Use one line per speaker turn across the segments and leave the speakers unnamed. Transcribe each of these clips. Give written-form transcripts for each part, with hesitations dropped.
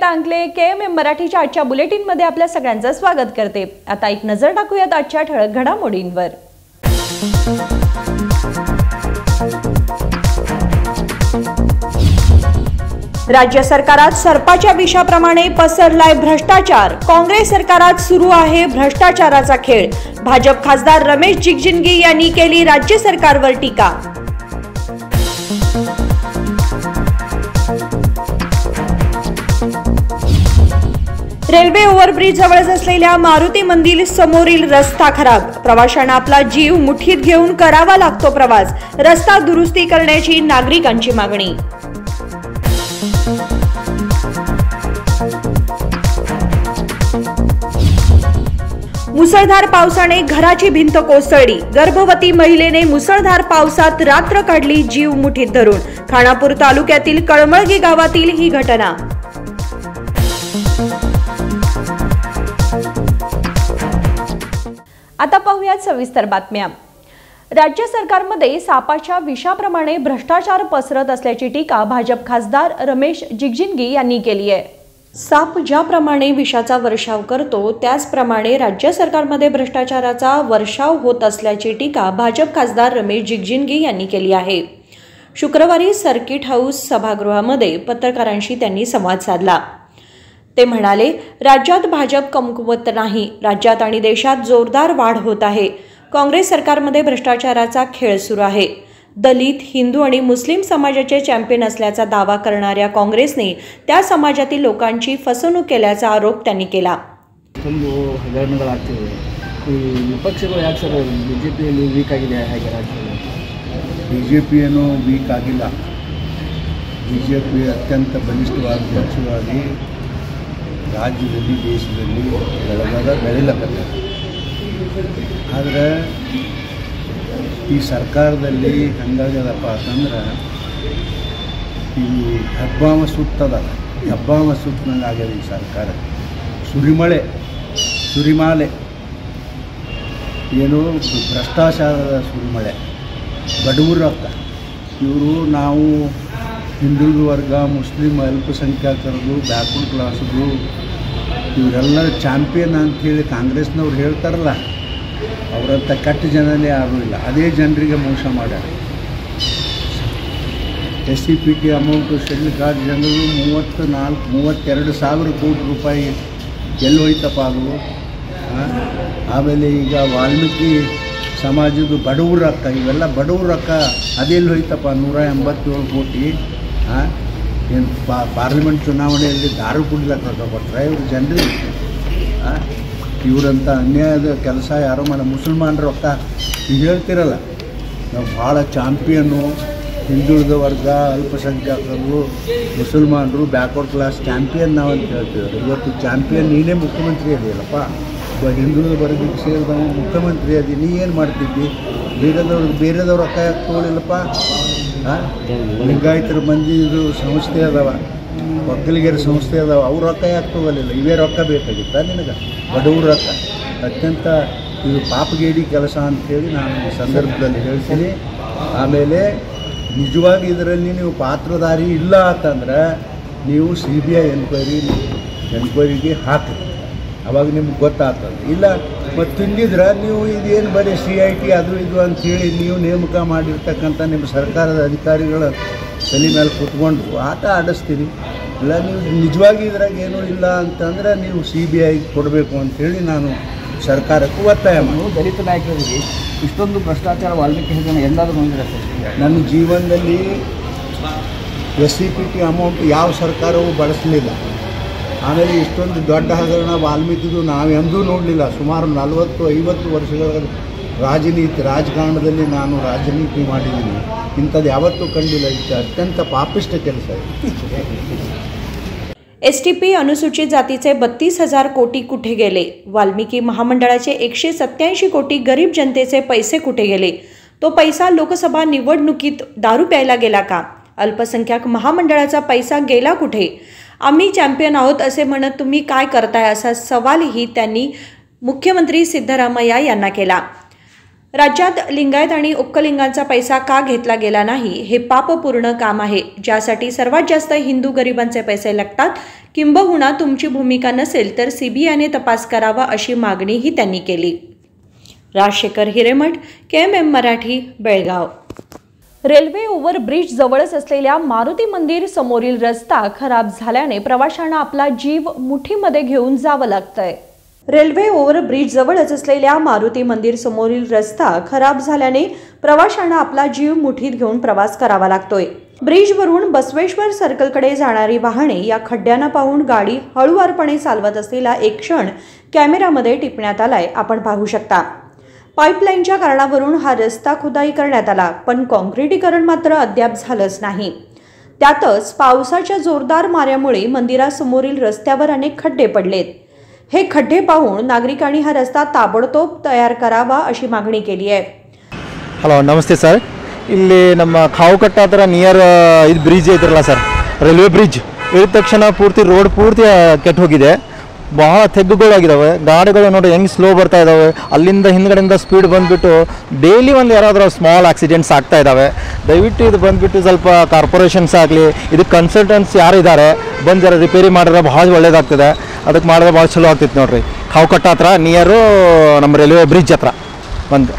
श्वेता अंकले KMM मराठीच्या आजच्या बुलेटिनमध्ये आपल्या सगळ्यांचं स्वागत करते। आता एक नजर टाकूयात आजच्या ठळक घडामोडींवर। राज्य सरकारात सर्पाच्या विषाप्रमाणे पसरलाय भ्रष्टाचार। काँग्रेस सरकारात सुरू आहे भ्रष्टाचाराचा खेळ। भाजप खासदार रमेश जिगजिणगी यांनी केली राज्य सरकारवर टीका। रेल्वे ओव्हरब्रिज जवळच असलेल्या मारुती मंदिर समोरील रस्ता खराब। प्रवाशांना आपला जीव मुठीत घेऊन करावा लागतो प्रवास। रस्ता दुरुस्ती करण्याची नागरिकांची मागणी। मुसळधार पावसाने घराची भिंत कोसळली। गर्भवती महिलेने मुसळधार पावसात रात्र काढली जीव मुठीत धरून। खानापूर तालुक्यातील कळमळगी गावातील ही घटना। आता पाहूयात सविस्तर बातम्या। राज्य सरकारमध्ये सापाच्या विषाप्रमाणे भ्रष्टाचार पसरत असल्याची टीका भाजप खासदार रमेश जिगजिणगी यांनी केली आहे। साप ज्याप्रमाणे विषाचा वर्षाव करतो त्याचप्रमाणे राज्य सरकारमध्ये भ्रष्टाचाराचा वर्षाव होत असल्याची टीका भाजप खासदार रमेश जिगजिणगी यांनी केली आहे। शुक्रवारी सर्किट हाऊस सभागृहामध्ये पत्रकारांशी त्यांनी संवाद साधला। ते म्हणाले, राज्यात भाजप कमकुवत नाही, राज्यात आणि देशात जोरदार वाढ होत आहे। काँग्रेस सरकारमध्ये भ्रष्टाचाराचा खेळ सुरू आहे। दलित, हिंदू आणि मुस्लिम समाजाचे चॅम्पियन असल्याचा दावा करणाऱ्या काँग्रेसने त्या समाजातील लोकांची फसवणूक केल्याचा आरोप त्यांनी केला।
ವಿಪಕ್ಷಗಳು ಯಾಕೆ ಸರ್ ಬಿಜೆಪಿಯಲ್ಲಿ ವೀಕ್ ಆಗಿದೆ ಹಾಗೆ ರಾಜ್ಯದಲ್ಲಿ?
ಬಿಜೆಪಿ ಏನೋ ವೀಕ್ ಆಗಿಲ್ಲ। ಬಿಜೆಪಿ ಅತ್ಯಂತ ಬಲಿಷ್ಠವಾದ ಪಕ್ಷವಾಗಿ ರಾಜ್ಯದಲ್ಲಿ ದೇಶದಲ್ಲಿ ಬೆಳೆಯಲಕ್ಕತ್ತೆ। ಆದರೆ ಈ ಸರ್ಕಾರದಲ್ಲಿ ಹಂಗಾಗ್ಯದಪ್ಪ ಅಂತಂದ್ರೆ ಈ ಹೆಬ್ಬಾಮ ಸುತ್ತದಲ್ಲ, ಹೆಬ್ಬಾಮ ಸುತ್ತಂಗೆ ಆಗ್ಯದ ಈ ಸರ್ಕಾರ। ಸುರಿಮಾಲೆ ಏನು ಭ್ರಷ್ಟಾಚಾರದ ಸುರಿಮಳೆ, ಬಡವರು ರೊಕ್ಕ। ಇವರು ನಾವು ಹಿಂದುಳಿದ ವರ್ಗ, ಮುಸ್ಲಿಂ ಅಲ್ಪಸಂಖ್ಯಾತರದು, ಬ್ಯಾಕ್ವರ್ಡ್ ಕ್ಲಾಸದು ಇವರೆಲ್ಲ ಚಾಂಪಿಯನ್ ಅಂಥೇಳಿ ಕಾಂಗ್ರೆಸ್ನವ್ರು ಹೇಳ್ತಾರಲ್ಲ, ಅವರಂಥ ಕೆಟ್ಟ ಜನನೇ ಯಾರೂ ಇಲ್ಲ। ಅದೇ ಜನರಿಗೆ ಮೋಸ ಮಾಡ್ಯಾರ। SCPT ಅಮೌಂಟು ಶೆಡ್ಯೂಲ್ ಕಾರ್ಡ್ ಜನರು 32 ಸಾವಿರ ಕೋಟಿ ರೂಪಾಯಿ ಎಲ್ಲಿ ಹೋಯ್ತಪ್ಪ ಅದು? ಆಮೇಲೆ ಈಗ ವಾಲ್ಮೀಕಿ ಸಮಾಜದ ಬಡವ್ರ ರೊಕ್ಕ, ಇವೆಲ್ಲ ಬಡವ್ರ ರೊಕ್ಕ ಅದೆಲ್ಲಿ ಹೋಯ್ತಪ್ಪ? 187 ಕೋಟಿ ಏನು ಪಾರ್ಲಿಮೆಂಟ್ ಚುನಾವಣೆಯಲ್ಲಿ ದಾರು ಕುಡಿಲಕ್ಕೆ ರೊಕ್ಕ ಕೊಟ್ಟರೆ ಇವರು ಜನರಿಗೆ? ಇವರಂಥ ಅನ್ಯಾಯದ ಕೆಲಸ ಯಾರೋ ಮುಸಲ್ಮಾನರ ರೊಕ್ಕ ಈಗ ಹೇಳ್ತಿರಲ್ಲ, ನಾವು ಭಾಳ ಚಾಂಪಿಯನ್ನು, ಹಿಂದುಳಿದ ವರ್ಗ, ಅಲ್ಪಸಂಖ್ಯಾತರು, ಮುಸಲ್ಮಾನರು, ಬ್ಯಾಕ್ವರ್ಡ್ ಕ್ಲಾಸ್ ಚಾಂಪಿಯನ್ ನಾವು ಅಂತ ಹೇಳ್ತಿದ್ದಾರೆ। ಇವತ್ತು ಚಾಂಪಿಯನ್ ನೀನೇ ಮುಖ್ಯಮಂತ್ರಿ ಅದೆಯಲ್ಲಪ್ಪ, ಹಿಂದುಳಿದ ವರ್ಗಕ್ಕೆ ಸೇರಿದವ ಮುಖ್ಯಮಂತ್ರಿ ಅದಿ, ನೀ ಏನು ಮಾಡ್ತಿದ್ದಿ? ಬೇರೆದವ್ರು ರೊಕ್ಕ ಯಾಕೆ ತೊಗೊಳಿಲ್ಲಪ್ಪ? ಲಿಂಗಾಯತರ ಮಂದಿದು ಸಂಸ್ಥೆ ಅದಾವ, ಒಕ್ಕಲಿಗರ ಸಂಸ್ಥೆ ಅದಾವ, ಅವ್ರ ರೊಕ್ಕ ಯಾಕೆ ತೊಗೊಲಿಲ್ಲ? ಇವೇ ರೊಕ್ಕ ಬೇಕಾಗಿತ್ತ ನಿನಗೆ? ಬಡವ್ರ ರೊಕ್ಕ ಅತ್ಯಂತ ಇದು ಪಾಪಗೇಡಿ ಕೆಲಸ ಅಂಥೇಳಿ ನಾನು ಈ ಸಂದರ್ಭದಲ್ಲಿ ಹೇಳ್ತೀನಿ। ಆಮೇಲೆ ನಿಜವಾಗಿ ಇದರಲ್ಲಿ ನೀವು ಪಾತ್ರಧಾರಿ ಇಲ್ಲ ಅಂತಂದ್ರೆ ನೀವು CBI ಎನ್ಕ್ವೈರಿಗೆ ಹಾಕಿ, ಅವಾಗ ನಿಮ್ಗೆ ಗೊತ್ತಾಗ್ತದೆ। ಇಲ್ಲ ಮತ್ತು ಇಲ್ಲಿದ್ರೆ ನೀವು ಇದೇನು ಬರೀ CIT ಅದು ಇದು ಅಂಥೇಳಿ ನೀವು ನೇಮಕ ಮಾಡಿರ್ತಕ್ಕಂಥ ನಿಮ್ಮ ಸರ್ಕಾರದ ಅಧಿಕಾರಿಗಳ ತಲೆ ಮೇಲೆ ಕೂತ್ಕೊಂಡು ಆಟ ಆಡಿಸ್ತೀರಿ। ಇಲ್ಲ ನೀವು ನಿಜವಾಗಿ ಇದ್ರಾಗ ಏನೂ ಇಲ್ಲ ಅಂತಂದರೆ ನೀವು CBI ಕೊಡಬೇಕು ಅಂಥೇಳಿ ನಾನು ಸರ್ಕಾರಕ್ಕೂ ಒತ್ತಾಯ ಮಾಡಿ।
ದಲಿತ ನಾಯಕರಿಗೆ ಇಷ್ಟೊಂದು ಭ್ರಷ್ಟಾಚಾರ ವಾಲ್ಮೀಕಿ ಹೆಸರನ್ನು ಎಂದಾದರೂ ನೋಡಿದ್ರೆ
ನನ್ನ ಜೀವನದಲ್ಲಿ SCPT ಅಮೌಂಟ್ ಯಾವ ಸರ್ಕಾರವೂ ಬಳಸಲಿಲ್ಲ। ಆಮೇಲೆ ಇಷ್ಟೊಂದು ದೊಡ್ಡ ಹಗರಣ ವಾಲ್ಮೀಕಿದು ನಾವೆಂದೂ ನೋಡಲಿಲ್ಲ। ಸುಮಾರು 40-50 ವರ್ಷಗಳ ರಾಜಕಾರಣದಲ್ಲಿ ನಾನು ರಾಜನೀತಿ ಮಾಡಿದ್ದೀನಿ, ಇಂಥದ್ದು ಯಾವತ್ತೂ ಕಂಡಿಲ್ಲ। ಇದು ಅತ್ಯಂತ ಪಾಪಿಷ್ಟ ಕೆಲಸ।
STP अनुसूचित जातीचे 32,000 कोटी कुठे गेले? वाल्मिकी महामंडळाचे 187 कोटी गरीब जनतेचे पैसे कुठे गेले? तो पैसा लोकसभा निवडणुकीत दारू प्यायला गेला का? अल्पसंख्याक महामंडळाचा पैसा गेला कुठे? आम्ही चॅम्पियन आहोत असे म्हणत तुम्ही काय करताय असा सवालही त्यांनी मुख्यमंत्री सिद्धरामय्या यांना केला। राज्यात लिंगायत आणि उक्कलिंगांचा पैसा का घेतला गेला नाही हे पापपूर्ण काम आहे, ज्यासाठी सर्वात जास्त हिंदू गरिबांचे पैसे लागतात. किंबहुना तुमची भूमिका नसेल तर सीबीआयने तपास करावा अशी मागणीही त्यांनी केली. Rajshekhar Hiremath, KMM Marathi, Belgaum. Railway overbridge जवळच असलेल्या मारुती मंदिर समोरील रस्ता खराब झाल्याने प्रवाशांना आपला जीव मुठीमध्ये घेऊन जावं लागतंय. रेल्वे ओव्हरब्रिज जवळच असलेल्या मारुती मंदिर समोरील रस्ता खराब झाल्याने प्रवाशांना आपला जीव मुठीत घेऊन प्रवास करावा लागतोय. ब्रिजवरून बसवेश्वर सर्कलकडे जाणारी वाहने या खड्ड्यांना पाहून गाडी हळूवारपणे चालवत असलेला एक क्षण कॅमेऱ्यामध्ये टिपण्यात आलाय, आपण पाहू शकता. पाईपलाईनच्या कारणावरून हा रस्ता खुदाई करण्यात आला, पण काँक्रिटीकरण मात्र अद्याप झालंच नाही. त्यातच पावसाच्या जोरदार माऱ्यामुळे मंदिरासमोरील रस्त्यावर अनेक खड्डे पडलेत. हे खड्डे पाहून नागरिकांनी हा रस्ता ताबडतोब तयार करावा अशी मागणी केली आहे.
ಹಲೋ, ನಮಸ್ತೆ ಸರ್. ಇಲ್ಲಿ ನಮ್ಮ ಕಾವುಕಟ್ಟ ಹತ್ರ ನಿಯರ್ ಇದು ಬ್ರಿಡ್ಜ್ ಐತ್ರಲ್ಲ ಸರ್, ರೈಲ್ವೆ ಬ್ರಿಡ್ಜ್ ಇಳಿದ ತಕ್ಷಣ ಪೂರ್ತಿ ರೋಡ್ ಪೂರ್ತಿ ಕೆಟ್ಟು ಹೋಗಿದೆ. ಭಾಳ ತೆಗ್ಗುಗಳಾಗಿದ್ದಾವೆ. ಗಾಡಿಗಳು ನೋಡಿ ಹೆಂಗೆ ಸ್ಲೋ ಬರ್ತಾ ಇದ್ದಾವೆ. ಅಲ್ಲಿಂದ ಹಿಂದ್ಗಡೆಯಿಂದ ಸ್ಪೀಡ್ ಬಂದುಬಿಟ್ಟು ಡೈಲಿ ಒಂದು ಯಾರಾದರೂ ಸ್ಮಾಲ್ ಆಕ್ಸಿಡೆಂಟ್ಸ್ ಆಗ್ತಾ ಇದ್ದಾವೆ. ದಯವಿಟ್ಟು ಇದು ಬಂದುಬಿಟ್ಟು ಸ್ವಲ್ಪ ಕಾರ್ಪೊರೇಷನ್ಸ್ ಆಗಲಿ, ಇದಕ್ಕೆ ಕನ್ಸಲ್ಟೆಂಟ್ಸ್ ಯಾರಿದ್ದಾರೆ ಬಂದು ಜರ ರಿಪೇರಿ ಮಾಡಿದ್ರೆ ಭಾಳ ಒಳ್ಳೇದಾಗ್ತದೆ. ಅದಕ್ಕೆ ಮಾಡಿದ್ರೆ ಭಾಳ ಚಲೋ ಆಗ್ತಿತ್ತು ನೋಡಿರಿ. ಕಾವುಕಟ್ಟ ಹತ್ರ ನಿಯರು ನಮ್ಮ ರೈಲ್ವೆ ಬ್ರಿಡ್ಜ್ ಹತ್ರ ಬಂದು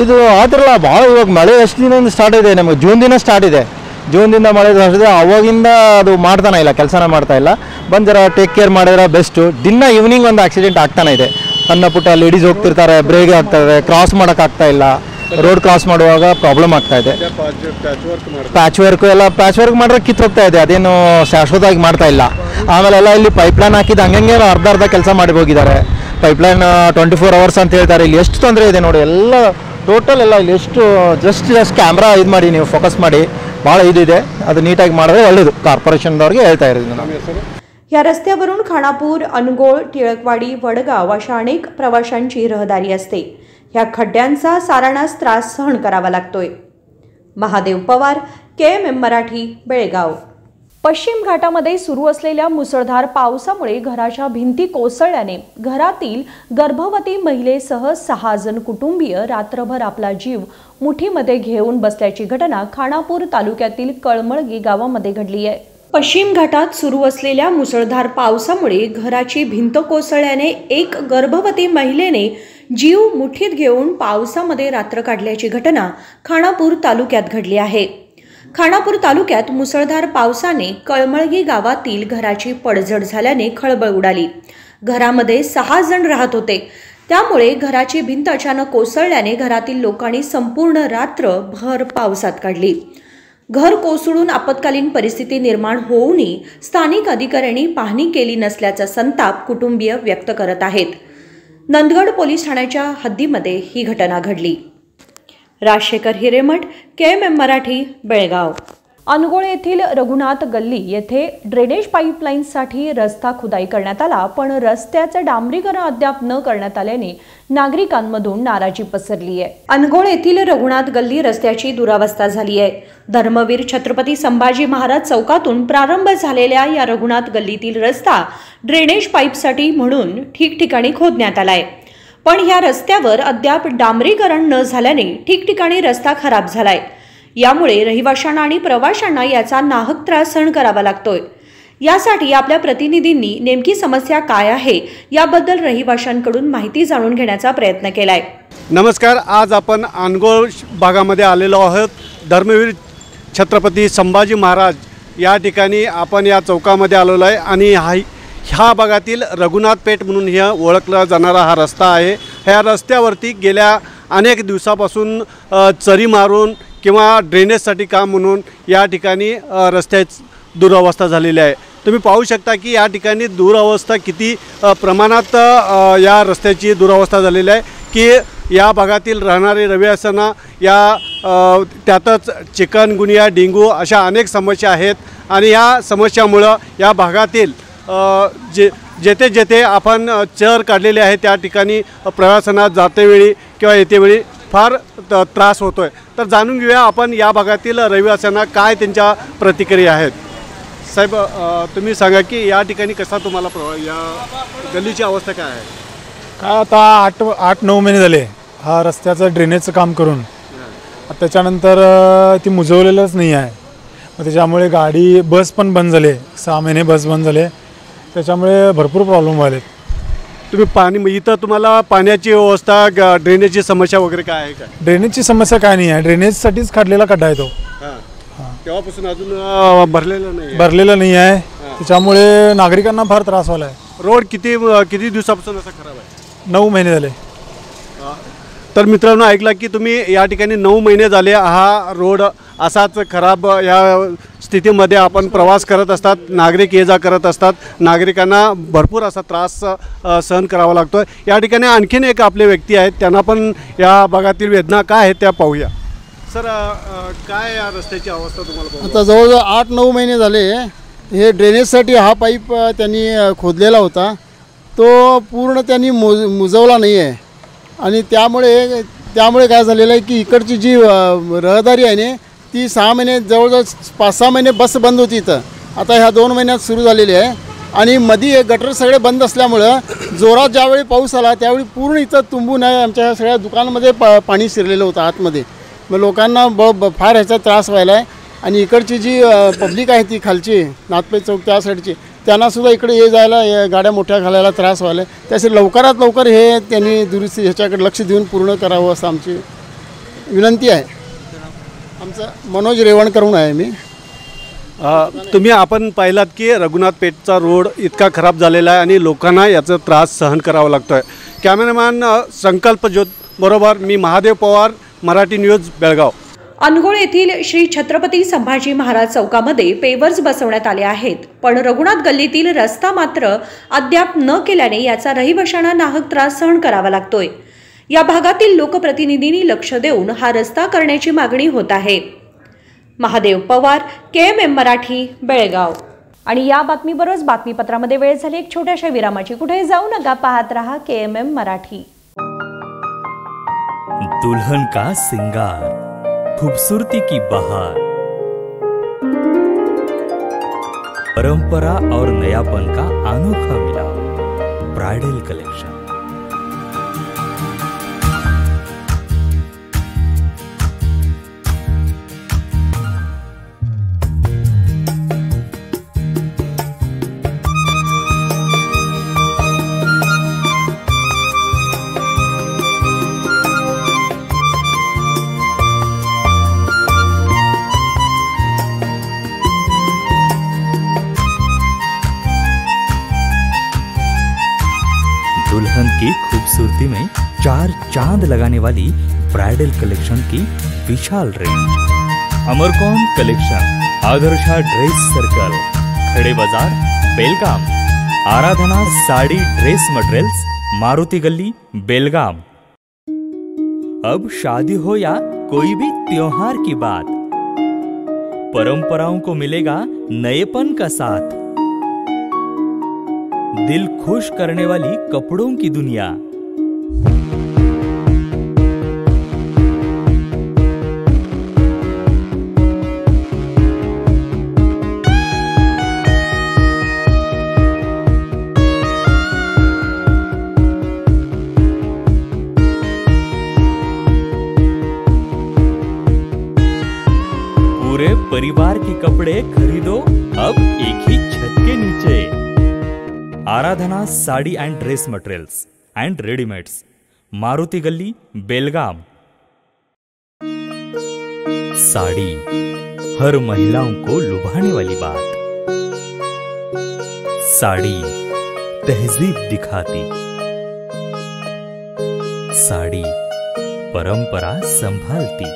ಇದು ಆದ್ರಲ್ಲ ಭಾಳ. ಇವಾಗ ಮಳೆ ಎಷ್ಟು ದಿನದಿಂದ ಸ್ಟಾರ್ಟ್ ಇದೆ, ನಮಗೆ ಜೂನ್ ದಿನ ಸ್ಟಾರ್ಟ್ ಇದೆ. ಜೂನ್ದಿಂದ ಮಳೆ ಇದೆ, ಅವಾಗಿಂದ ಅದು ಮಾಡ್ತಾನೆ ಇಲ್ಲ, ಕೆಲಸನ ಮಾಡ್ತಾ ಇಲ್ಲ. ಬಂದು ಜರ ಟೇಕ್ ಕೇರ್ ಮಾಡಿದ್ರೆ ಬೆಸ್ಟು. ದಿನ ಈವ್ನಿಂಗ್ ಒಂದು ಆಕ್ಸಿಡೆಂಟ್ ಆಗ್ತಾನೆ ಇದೆ. ಸಣ್ಣ ಪುಟ್ಟ ಲೇಡೀಸ್ ಹೋಗ್ತಿರ್ತಾರೆ, ಬ್ರೇಕ್ ಆಗ್ತಾರೆ, ಕ್ರಾಸ್ ಮಾಡೋಕ್ಕಾಗ್ತಾ ಇಲ್ಲ. ರೋಡ್ ಕ್ರಾಸ್ ಮಾಡುವಾಗ ಪ್ರಾಬ್ಲಮ್ ಆಗ್ತಾ ಇದೆ. ಪ್ಯಾಚ್ ವರ್ಕ್ ಮಾಡಿದ್ರೆ ಕಿತ್ತೋಗ್ತಾ ಇದೆ, ಅದೇನು ಶಾಶ್ವತವಾಗಿ ಮಾಡ್ತಾ ಇಲ್ಲ. ಆಮೇಲೆ ಎಲ್ಲ ಇಲ್ಲಿ ಪೈಪ್ಲೈನ್ ಹಾಕಿದ್ದು ಹಂಗೆ ಅರ್ಧ ಕೆಲಸ ಮಾಡಿ ಹೋಗಿದ್ದಾರೆ. ಪೈಪ್ಲೈನ್ 24 hours ಅಂತ ಹೇಳ್ತಾರೆ. ಇಲ್ಲಿ ಎಷ್ಟು ತೊಂದರೆ ಇದೆ ನೋಡಿ. ಎಲ್ಲ ಟೋಟಲ್ ಎಲ್ಲ ಇಲ್ಲಿ ಎಷ್ಟು ಜಸ್ಟ್ ಕ್ಯಾಮ್ರಾ ಇದು ಮಾಡಿ ನೀವು ಫೋಕಸ್ ಮಾಡಿ ಭಾಳ ಇದಿದೆ. ಅದು ನೀಟಾಗಿ ಮಾಡಿದ್ರೆ ಒಳ್ಳೆಯದು. ಕಾರ್ಪೊರೇಷನ್ದವ್ರಿಗೆ ಹೇಳ್ತಾ ಇರೋದು ನಾವು.
या रस्त्यावरून खानापूर, अनगोळ, टिळकवाडी, वडगाव अशा अनेक प्रवाशांची रहदारी असते. या खड्ड्यांचा साराणास त्रास सहन करावा लागतोय. महादेव पवार, KMM मराठी, बेळगाव. पश्चिम घाटामध्ये सुरू असलेल्या मुसळधार पावसामुळे घराच्या भिंती कोसळल्याने घरातील गर्भवती महिलेसह 6 जण कुटुंबीय रात्रभर आपला जीव मुठीमध्ये घेऊन बसल्याची घटना खानापूर तालुक्यातील कळमळगी गावामध्ये घडली आहे. पश्चिम घाटात सुरू असलेल्या मुसळधार पावसामुळे घराची भिंत कोसळल्याने एक गर्भवती महिलेने जीव मुठीत घेऊन पावसामध्ये रात्र काढल्याची घटना खानापूर तालुक्यात घडली आहे. खानापूर तालुक्यात मुसळधार पावसाने कळमळगी गावातील घराची पडझड झाल्याने खळबळ उडाली. घरामध्ये 6 जण राहत होते. त्यामुळे घराची भिंत अचानक कोसळल्याने घरातील लोकांनी संपूर्ण रात्र भर पावसात काढली. घर कोसळून आपत्कालीन परिस्थिती निर्माण होऊनही स्थानिक अधिकाऱ्यांनी पाहणी केली नसल्याचा संताप कुटुंबीय व्यक्त करत आहेत. नंदगड पोलीस ठाण्याच्या हद्दीमध्ये ही घटना घडली. राजशेखर हिरेमठ, KMM मराठी, बेळगाव. अनगोळ येथील रघुनाथ गल्ली येथे ड्रेनेज पाईपलाईनसाठी रस्ता खुदाई करण्यात आला, पण रस्त्याचे डांबरीकरण अद्याप न करण्यात आल्याने नागरिकांमधून नाराजी पसरली आहे. अनगोळ येथील रघुनाथ गल्ली रस्त्याची दुरावस्था झाली आहे. धर्मवीर छत्रपती संभाजी महाराज चौकातून प्रारंभ झालेल्या या रघुनाथ गल्लीतील रस्ता ड्रेनेज पाईपसाठी म्हणून ठिकठिकाणी खोदण्यात आलाय, पण ह्या रस्त्यावर अद्याप डांबरीकरण न झाल्याने ठिकठिकाणी रस्ता खराब झालाय. यामुळे रहिवाशांना आणि प्रवाशांना याचा नाहक त्रास सहन करावा लागतोय. यासाठी आपल्या प्रतिनिधींनी नेमकी समस्या काय आहे याबद्दल रहिवाशांकडून माहिती जाणून घेण्याचा प्रयत्न केलाय.
नमस्कार, आज आपण अनगोळ भागामध्ये आलेलो आहोत. धर्मवीर छत्रपती संभाजी महाराज या ठिकाणी आपण या चौकामध्ये आलेलो आहे आणि ह्या भागातील रघुनाथ पेठ म्हणून ह्या ओळखला जाणारा हा रस्ता आहे. ह्या रस्त्यावरती गेल्या अनेक दिवसापासून चरी मारून किंवा ड्रेनेजसाठी काम म्हणून या ठिकाणी रस्त्याची दुरावस्था झालेली आहे. तुम्ही पाहू शकता की या ठिकाणी दुरावस्था किती प्रमाणात या रस्त्याची दुरावस्था झालेली आहे की या भागातील राहणारे रहिवाशांना या त्यातच चिकनगुनिया, डेंग्यू अशा अनेक समस्या आहेत आणि या समस्यामुळं या भागातील जेथे जेथे आपण चर काढलेले आहे त्या ठिकाणी प्रवासांना जातेवेळी किंवा येतेवेळी फार त्रास होतोय. तर जाणून घेऊया आपण या भागातील रहिवाशांना काय त्यांच्या प्रतिक्रिया आहेत. साहेब, तुम्ही सांगा की या ठिकाणी कसा तुम्हाला या गल्लीची अवस्था काय आहे?
काय आता 8-9 महिने झाले हा रस्त्याचं ड्रेनेजचं काम करून त्याच्यानंतर ती मुजवलेलंच नाही आहे. मग त्याच्यामुळे गाडी बस पण बंद झाले, 6 महिने बस बंद झाले. त्याच्यामुळे भरपूर प्रॉब्लेम व्हायले.
तुम्ही पाणी इथं तुम्हाला पाण्याची व्यवस्था ड्रेनेजची समस्या वगैरे काय आहे का?
ड्रेनेजची समस्या काय नाही आहे, ड्रेनेजसाठीच काढलेला खड्डा आहे तो.
तेव्हापासून अजून
भरलेला नाही आहे. त्याच्यामुळे नागरिकांना फार त्रास व्हायला आहे.
रोड किती दिवसापासून असा खराब आहे?
9 महिने झाले.
तर मित्रांनो, ऐकला की तुम्ही या ठिकाणी 9 महिने झाले हा रोड असाच खराब या स्थितीमध्ये आपण प्रवास करत असतात, नागरिक ये जा करत असतात. नागरिकांना भरपूर असा त्रास सहन करावा लागतो. या ठिकाणी आणखीन एक आपले व्यक्ती आहेत, त्यांना पण या भागातील वेदना काय आहेत त्या पाहूया. सर, काय या रस्त्याची अवस्था तुम्हाला?
आता जवळजवळ 8-9 महिने झाले हे ड्रेनेजसाठी हा पाईप त्यांनी खोदलेला होता, तो पूर्ण त्यांनी मुजवला नाही आहे. आणि त्यामुळे काय झालेलं आहे की इकडची जी रहदारी आहे ना ती 6 महिने जवळजवळ 5-6 महिने बस बंद होती इथं. आता ह्या 2 महिन्यात सुरू झालेली आहे. आणि मध्ये हे गटर सगळे बंद असल्यामुळं जोरात ज्यावेळी पाऊस आला त्यावेळी पूर्ण इथं तुंबून आहे आमच्या सगळ्या दुकानामध्ये पाणी शिरलेलं होतं आतमध्ये. मग लोकांना फार ह्याचा त्रास व्हायला आहे. आणि इकडची जी पब्लिक आहे ती खालची नाथपे चौक त्या साईडची, त्यांनासुद्धा इकडे ये जायला गाड्या मोठ्या घालायला त्रास व्हायला. त्याचे लवकरात लवकर हे त्यांनी दुरुस्ती ह्याच्याकडे लक्ष देऊन पूर्ण करावं असं आमची विनंती आहे. आमचं मनोज रेवणकर म्हणून आहे मी.
तुम्ही आपण पाहिलात की रघुनाथ पेठचा रोड इतका खराब झालेला आहे आणि लोकांना याचा त्रास सहन करावा लागतो आहे. कॅमेरामॅन संकल्प ज्योत बरोबर मी महादेव पवार, मराठी न्यूज, बेळगाव.
अनगोळ येथील श्री छत्रपती संभाजी महाराज चौकामध्ये पेवर्स बसवण्यात आले आहेत, पण रघुनाथ गल्लीतील रस्ता मात्र अद्याप न केल्याने याचा रहिवाशांना नाहक त्रास सहन करावा लागतोय. या भागातील लोकप्रतिनिधींनी लक्ष देऊन हा रस्ता करण्याची मागणी होत आहे. महादेव पवार, KMM मराठी, बेळगाव. आणि या बातमीबरोबरच बातमीपत्रामध्ये वेळ झाली एक छोट्याशा विरामाची. कुठे जाऊ नका, पाहत रहा KMM मराठी.
दुल्हन का सिंगार, खूबसूरती की बहार, परंपरा और नयापन का अनोखा मिलाप, ब्राइडल कलेक्शन. दुल्हन की खूबसूरती में 4 चांद लगाने वाली ब्राइडल कलेक्शन की विशाल रेंज. अमरकौन collection, Adarsha dress circle, Khade Bazaar, Belgaum. Aradhana sari dress materials, Maruti Galli, Belgaum. अब शादी हो या कोई भी त्योहार की बात, परंपराओं को मिलेगा नएपन का साथ. दिल खुश करने वाली कपड़ों की दुनिया. पूरे परिवार के कपड़े खरीदो अब एक ही छत के नीचे. Aradhana sari and dress materials and readymades, Maruti Galli, Belgaum. Sari हर महिलाओं को लुभाने वाली बात. साड़ी तहजीब दिखाती, साड़ी परंपरा संभालती.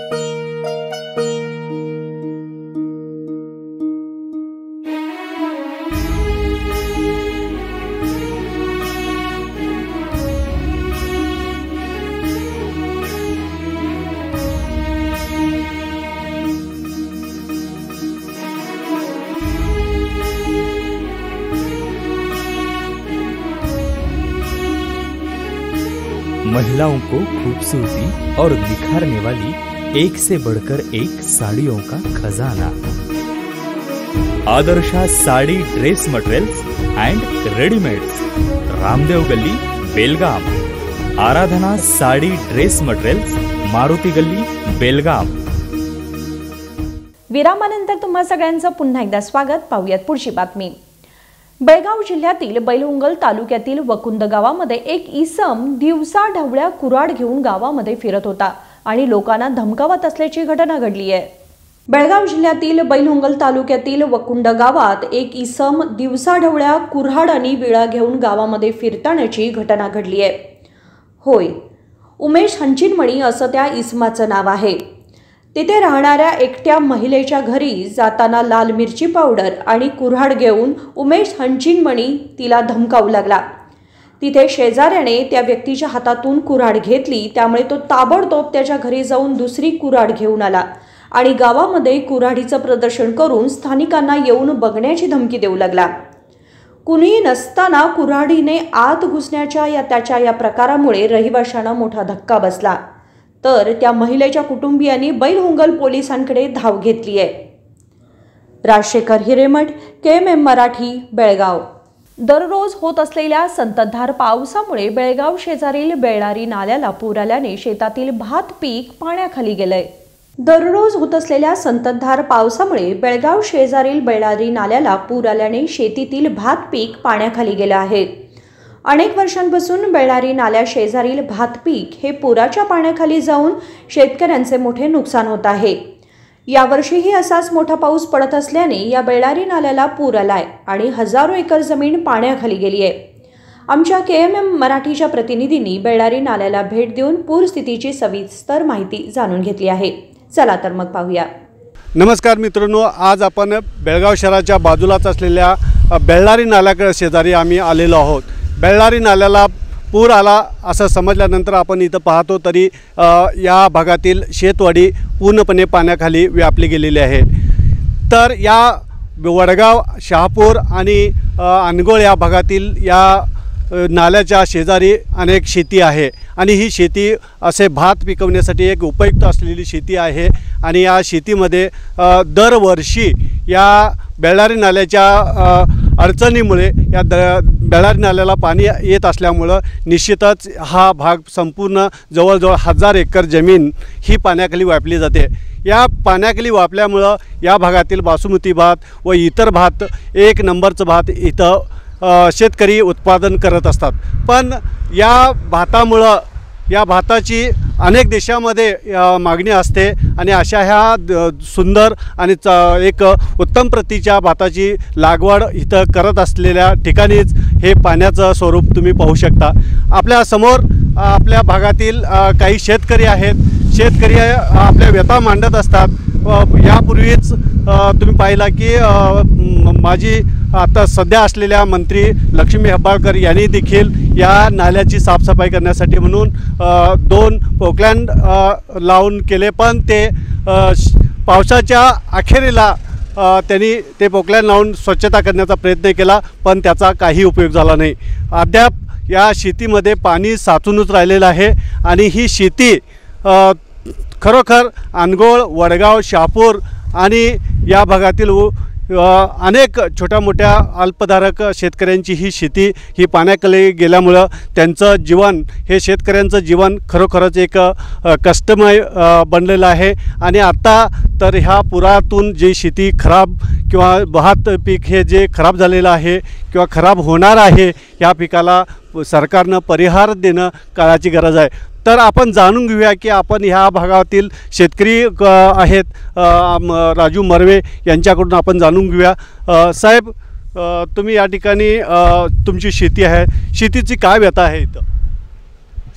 महिलाओं को खूबसूरती और निखारने वाली एक से बढ़कर एक साड़ियों का खजाना. Adarsha sari dress materials and readymades, Ramdev Galli, Belgaum. Aradhana sari dress materials, Maruti Galli, Belgaum.
विरामानंतर तुम्हा सगळ्यांचं पुन्हा एकदा स्वागत. पाहूयात पुढची बातमी. बेळगाव जिल्ह्यातील बैलहंगल तालुक्यातील वकुंद गावामध्ये एक इसम दिवसा ढवळ्या कुऱ्हाड घेऊन गावामध्ये फिरत होता आणि लोकांना धमकावत असल्याची घटना घडली आहे. बेळगाव जिल्ह्यातील बैलहंगल तालुक्यातील वकुंड गावात एक इसम दिवसा ढवळ्या कुऱ्हाड आणि विळा घेऊन गावामध्ये फिरतानाची घटना घडली आहे. होय, उमेश हंचिनमणी असं त्या इसमाचं नाव आहे. तिथे राहणाऱ्या एकट्या महिलेच्या घरी जाताना लाल मिरची पावडर आणि कुऱ्हाड घेऊन उमेश हंचिनमणी तिला धमकावू लागला. तिथे शेजाऱ्याने त्या व्यक्तीच्या हातातून कुऱ्हाड घेतली, त्यामुळे तो ताबडतोब त्याच्या घरी जाऊन दुसरी कुऱ्हाड घेऊन आला आणि गावामध्ये कुऱ्हाडीचं प्रदर्शन करून स्थानिकांना येऊन बघण्याची धमकी देऊ लागला. कुणीही नसताना कुऱ्हाडीने आत घुसण्याच्या त्याच्या या प्रकारामुळे रहिवाशांना मोठा धक्का बसला. तर त्या महिलेच्या कुटुंबियांनी बैलहंगल पोलिसांकडे धाव घेतली आहे. राजशेखर हिरेमठ, KMM मराठी, बेळगाव. दररोज होत असलेल्या संततधार पावसामुळे बेळगाव शेजारील बेळारी नाल्याला पूर आल्याने शेतातील भात पीक पाण्याखाली गेलंय. दररोज होत असलेल्या संततधार पावसामुळे बेळगाव शेजारील बेळारी नाल्याला पूर आल्याने शेतीतील भात पीक पाण्याखाली गेलं आहे. अनेक वर्षांपासून बेळारी नाल्या शेजारील भात पीक हे पुराच्या पाण्याखाली जाऊन शेतकऱ्यांचे मोठे नुकसान होत आहे. यावर्षीही असाच मोठा पाऊस पडत असल्याने या बेळारी नाल्याला पूर आलाय आणि हजारो एकर जमीन पाण्याखाली गेली आहे. आमच्या KMM मराठीच्या प्रतिनिधींनी बेळारी नाल्याला भेट देऊन पूरस्थितीची सविस्तर माहिती जाणून घेतली आहे. चला तर मग पाहूया.
नमस्कार मित्रांनो, आज आपण बेळगाव शहराच्या बाजूलाच असलेल्या बेळारी नाल्याकडे शेजारी आम्ही आलेलो आहोत. बेळारी नाल्याला पूर आला असं समजल्यानंतर आपण इथं पाहतो तरी या भागातील शेतवाडी पूर्णपणे पाण्याखाली व्यापली गेलेली आहे. तर या वडगाव, शहापूर आणि अनगोळ या भागातील या नाल्याच्या शेजारी अनेक शेती आहे आणि ही शेती असे भात पिकवण्यासाठी एक उपयुक्त असलेली शेती आहे. आणि या शेतीमध्ये दरवर्षी या बेळारी नाल्याच्या अडचणीमुळे या बेळारी नाल्याला पाणी येत असल्यामुळं निश्चितच हा भाग संपूर्ण जवळजवळ 1000 एकर जमीन ही पाण्याखाली व्यापली जाते. या पाण्याखाली व्यापल्यामुळं या भागातील बासमती भात व इतर भात एक नंबरचं भात इथं शेतकरी उत्पादन करत असतात. पण या भातामुळं या भाताची अनेक देशामध्ये मागणी असते आणि अशा ह्या सुंदर आणि एक उत्तम प्रतीच्या भाताची लागवड इथं करत असलेल्या ठिकाणीच हे पाण्याचं स्वरूप तुम्ही पाहू शकता. आपल्या समोर आपल्या भागातील काही शेतकरी आहेत. शेतकरी आपल्या व्यथा मांडत असतात. यापूर्वीच तुम्ही पाहिला की माझी आता सध्या असलेल्या मंत्री लक्ष्मी हेब्बाळकर यांनी देखील या नाल्याची साफसफाई करण्यासाठी म्हणून 2 पोकलँड लावून केले, पण ते पावसाच्या अखेरीला त्यांनी ते पोकलँड लावून स्वच्छता करण्याचा प्रयत्न केला, पण त्याचा काही उपयोग झाला नाही. अद्याप या शेतीमध्ये पाणी साचूनच राहिलेलं आहे आणि ही शेती खरोखर अनगोळ, वडगाव, शहापूर आणि या भागातील अनेक छोट्या मोठ्या अल्पधारक शेतकऱ्यांची ही शेती ही पाण्याखाली गेल्यामुळं त्यांचं जीवन, हे शेतकऱ्यांचं जीवन खरोखरच एक कष्टमय बनलेलं आहे. आणि आत्ता तर ह्या पुरातून जी शेती खराब किंवा भात पीक हे जे खराब झालेलं आहे किंवा खराब होणार आहे, या पिकाला सरकारनं परिहार देणं काळाची गरज आहे. तर आपण जाणून घेऊया की आपण ह्या भागातील शेतकरी आहेत राजू मर्वे यांच्याकडून आपण जाणून घेऊया. साहेब, तुम्ही या ठिकाणी तुमची शेती आहे, शेतीची काय व्यथा आहे इथं?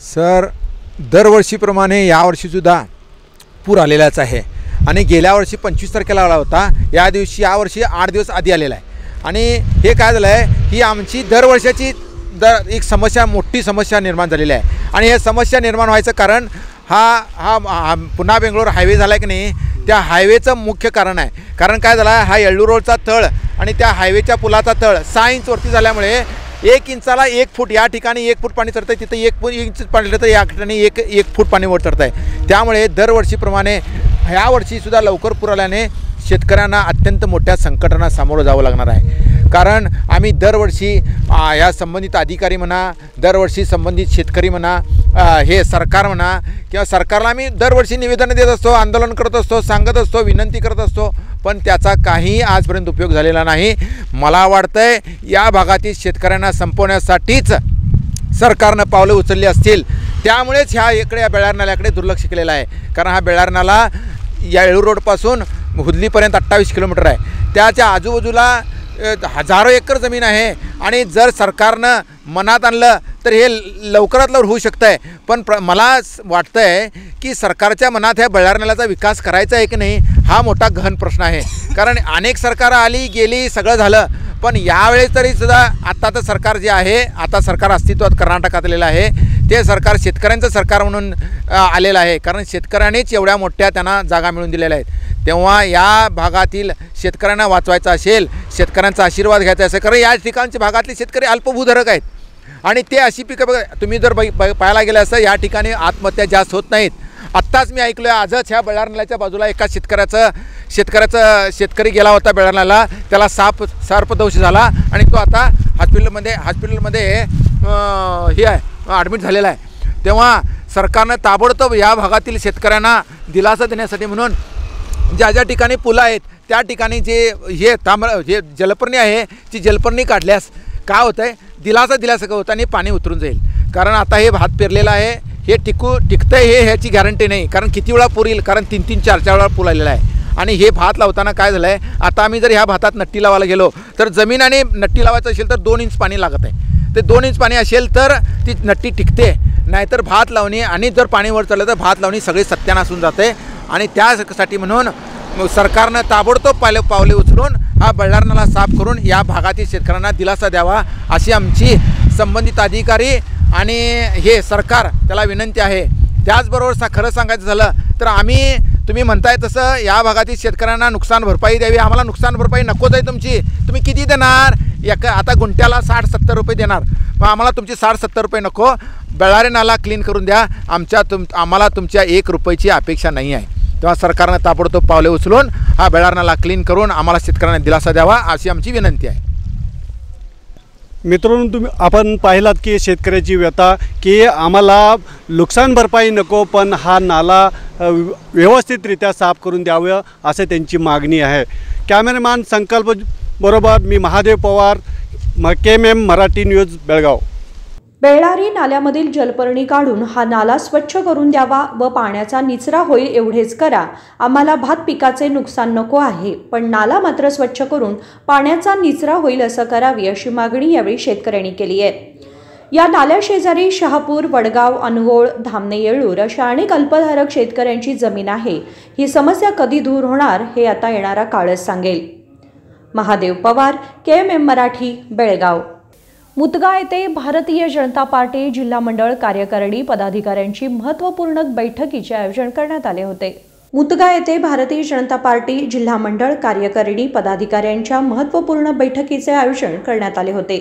सर, दरवर्षीप्रमाणे यावर्षीसुद्धा पूर आलेलाच आहे आणि गेल्या वर्षी 25 तारखेला आला होता. यावर्षी 8 दिवस आधी आलेला आहे. आणि हे काय झालं आहे, ही आमची दरवर्षाची एक समस्या, मोठी समस्या निर्माण झालेली आहे. आणि हे समस्या निर्माण व्हायचं कारण हा पुन्हा बेंगलोर हायवे झाला आहे की नाही, त्या हायवेचं मुख्य कारण आहे. कारण काय झालं आहे, हा येळ्ळूर रोडचा तळ आणि त्या हायवेच्या पुलाचा तळ 6 इंच वरती झाल्यामुळे 1 इंचाला 1 फूट, या ठिकाणी 1 फूट पाणी चढतं आहे, तिथं 1 इंच पाणी चढतं, या ठिकाणी 1 फूट पाणी वर चढतं आहे. त्यामुळे दरवर्षीप्रमाणे ह्या वर्षीसुद्धा लवकर पूर आल्याने शेतकऱ्यांना अत्यंत मोठ्या संकटांना सामोरं जावं लागणार आहे. कारण आम्ही दरवर्षी या संबंधित अधिकारी म्हणा, दरवर्षी संबंधित शेतकरी म्हणा, हे सरकार म्हणा किंवा सरकारला आम्ही दरवर्षी निवेदनं देत असतो, आंदोलन करत असतो, सांगत असतो, विनंती करत असतो, पण त्याचा काही आजपर्यंत उपयोग झालेला नाही. मला वाटतंय या भागातील शेतकऱ्यांना संपवण्यासाठीच सरकारनं पावलं उचलली असतील, त्यामुळेच या बेळार नाल्याकडे दुर्लक्ष केलेलं आहे. कारण हा बेळार नाला या येळूर रोडपासून हुदलीपर्यंत 28 किलोमीटर आहे. त्याच्या आजूबाजूला हजारो एकर जमीन आहे आणि जर सरकारनं मनात आणलं तर हे लवकरात लवकर होऊ शकतं आहे. पण मला वाटतं आहे की सरकारच्या मनात ह्या बेळार नाल्याचा विकास करायचा आहे की नाही हा मोठा गहन प्रश्न आहे. कारण अनेक सरकारं आली गेली, सगळं झालं, पण यावेळेस तरीसुद्धा आत्ताचं सरकार जे आहे, आता सरकार अस्तित्वात कर्नाटकात आलेलं आहे, ते सरकार शेतकऱ्यांचं सरकार म्हणून आलेलं आहे. कारण शेतकऱ्यांनीच एवढ्या मोठ्या त्यांना जागा मिळवून दिलेल्या आहेत. तेव्हा या भागातील शेतकऱ्यांना वाचवायचं असेल, शेतकऱ्यांचा आशीर्वाद घ्यायचा असेल, कारण या ठिकाणच्या भागातले शेतकरी अल्पभूधारक आहेत आणि ते अशी पिकं बघा, तुम्ही जर पाहायला गेलं असं या ठिकाणी आत्महत्या जास्त होत नाहीत. आत्ताच मी ऐकलं आहे, आजच ह्या बेळार नाल्याच्या बाजूला एका शेतकरी गेला होता बेळार नाल्याला, त्याला सर्पदंश झाला आणि तो आता हॉस्पिटलमध्ये हे आहे, ॲडमिट झालेला आहे. तेव्हा सरकारनं ताबडतोब या भागातील शेतकऱ्यांना दिलासा देण्यासाठी म्हणून ज्या ज्या ठिकाणी पुलं आहेत त्या ठिकाणी जे जलपर्णी आहे ती जलपर्णी काढल्यास काय होतं आहे, दिलासा का होतं आणि पाणी उतरून जाईल. कारण आता हे भात पेरलेलं आहे, हे टिकतं आहे ह्याची गॅरंटी नाही. कारण किती वेळा पूर येईल, कारण 3-4 वेळा पूर आलेला आहे. आणि हे भात लावताना काय झालं आहे, आता आम्ही जर ह्या भातात नट्टी लावायला गेलो तर जमीन आणि नट्टी लावायचं असेल तर 2 इंच पाणी लागत आहे. ते 2 इंच पाणी असेल तर ती नट्टी टिकते, नाहीतर भात लावणी आणि जर पाणी वर चाललं तर भात लावणी सगळी सत्यानाश होऊन जाते. आणि त्यासाठी म्हणून सरकारनं ताबडतोब पावले उचलून हा बेळार नाला साफ करून या भागातील शेतकऱ्यांना दिलासा द्यावा अशी आमची संबंधित अधिकारी आणि हे सरकार त्याला विनंती आहे. त्याचबरोबर खरं सांगायचं झालं तर तुम्ही म्हणताय तसं या भागातील शेतकऱ्यांना नुकसान भरपाई द्यावी. आम्हाला नुकसान भरपाई नकोच आहे तुमची. तुम्ही किती देणार? आता गुंठ्याला 60-70 रुपये देणार, मग आम्हाला तुमची 60-70 रुपये नको. बेळारे नाला क्लीन करून द्या. आम्हाला तुमच्या 1 रुपयाची अपेक्षा नाही आहे. तेव्हा सरकारनं ताबडतोब पावले उचलून हा बेळार नाला क्लीन करून आम्हाला शेतकऱ्यांना दिलासा द्यावा अशी आमची विनंती आहे.
मित्रांनो, आपण पाहिलात की शेतकऱ्याची व्यथा की आम्हाला नुकसान भरपाई नको, पण हा नाला व्यवस्थितरित्या साफ करून द्यावं असं त्यांची मागणी आहे. कॅमेरामॅन संकल्प बरोबर मी महादेव पवार, KMM मराठी न्यूज, बेळगाव.
बेळारी नाल्यामधील जलपर्णी काढून हा नाला स्वच्छ करून द्यावा व पाण्याचा निचरा होईल एवढेच करा. आम्हाला भात पिकाचे नुकसान नको आहे, पण नाला मात्र स्वच्छ करून पाण्याचा निचरा होईल असं करावी अशी मागणी यावेळी शेतकऱ्यांनी केली आहे. या नाल्याशेजारी शहापूर, वडगाव, अनगोळ, धामणे, येळूर अशा अनेक अल्पधारक शेतकऱ्यांची जमीन आहे. ही समस्या कधी दूर होणार हे आता येणारा काळच सांगेल. महादेव पवार, KMM मराठी, बेळगाव. मुतगा येथे भारतीय जनता पार्टी जिल्हा मंडळ कार्यकारिणी पदाधिकाऱ्यांची महत्त्वपूर्ण बैठकीचे आयोजन करण्यात आले होते. मुतगा येथे भारतीय जनता पार्टी जिल्हा मंडळ कार्यकारिणी पदाधिकाऱ्यांच्या महत्त्वपूर्ण बैठकीचे आयोजन करण्यात आले होते.